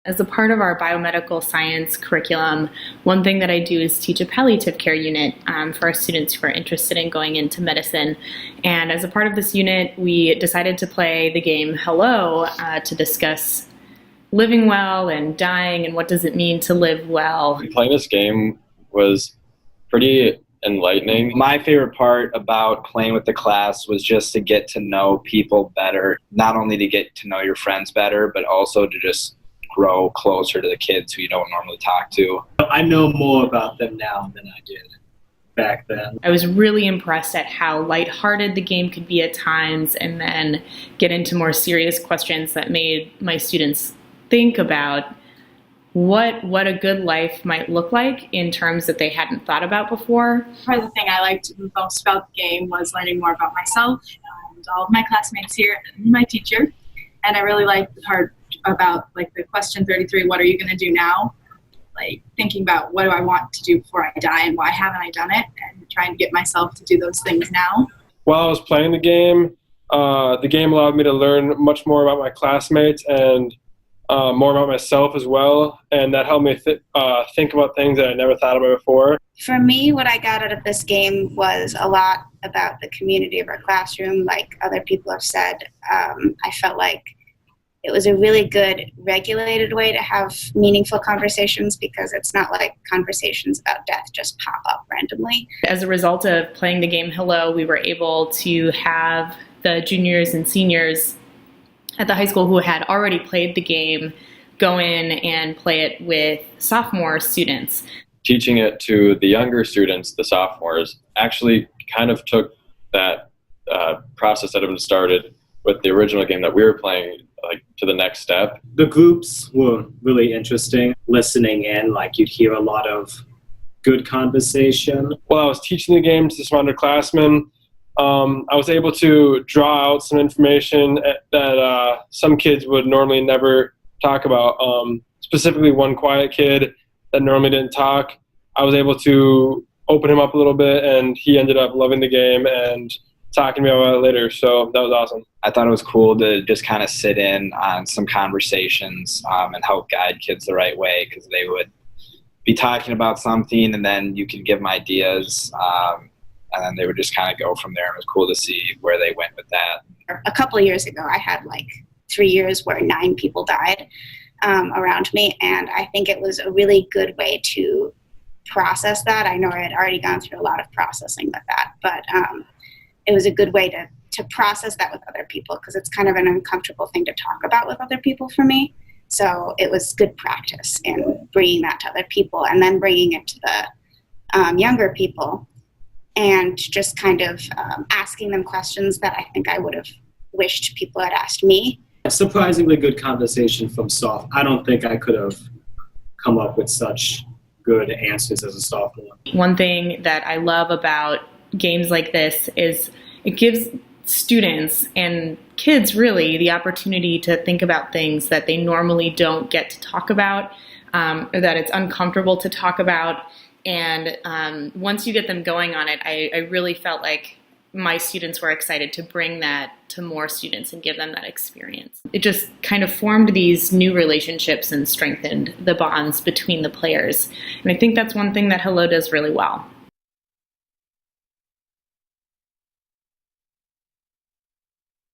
As a part of our biomedical science curriculum, one thing that I do is teach a palliative care unit for our students who are interested in going into medicine. And as a part of this unit, we decided to play the game Hello to discuss living well and dying and what does it mean to live well. Playing this game was pretty enlightening. My favorite part about playing with the class was just to get to know people better, not only to get to know your friends better, but also to just grow closer to the kids who you don't normally talk to. I know more about them now than I did back then. I was really impressed at how lighthearted the game could be at times and then get into more serious questions that made my students think about what a good life might look like in terms that they hadn't thought about before. Probably the thing I liked most about the game was learning more about myself and all of my classmates here and my teacher. And I really liked the part about like the question 33, what are you going to do now? Like thinking about what do I want to do before I die and why haven't I done it, and trying to get myself to do those things now. While I was playing the game allowed me to learn much more about my classmates and more about myself as well, and that helped me think about things that I never thought about before. For me, what I got out of this game was a lot about the community of our classroom. Like other people have said, I felt like it was a really good regulated way to have meaningful conversations, because it's not like conversations about death just pop up randomly. As a result of playing the game Hello, we were able to have the juniors and seniors at the high school who had already played the game go in and play it with sophomore students. Teaching it to the younger students, the sophomores, actually kind of took that process that had been started with the original game that we were playing to the next step. The groups were really interesting. Listening in, like you'd hear a lot of good conversation. While I was teaching the game to some underclassmen, I was able to draw out some information that some kids would normally never talk about. Specifically one quiet kid that normally didn't talk, I was able to open him up a little bit, and he ended up loving the game and talking to me about it later, so that was awesome. I thought it was cool to just kind of sit in on some conversations and help guide kids the right way, because they would be talking about something and then you could give them ideas and then they would just kind of go from there. It was cool to see where they went with that. A couple of years ago, I had like 3 years where 9 people died around me, and I think it was a really good way to process that. I know I had already gone through a lot of processing with that, but it was a good way to process that with other people, because it's kind of an uncomfortable thing to talk about with other people for me. So it was good practice in bringing that to other people, and then bringing it to the younger people, and just kind of asking them questions that I think I would have wished people had asked me. Surprisingly good conversation from Soph. I don't think I could have come up with such good answers as a sophomore. One thing that I love about games like this is it gives students and kids really the opportunity to think about things that they normally don't get to talk about, or that it's uncomfortable to talk about. And once you get them going on it, I really felt like my students were excited to bring that to more students and give them that experience. It just kind of formed these new relationships and strengthened the bonds between the players. And I think that's one thing that Hello does really well.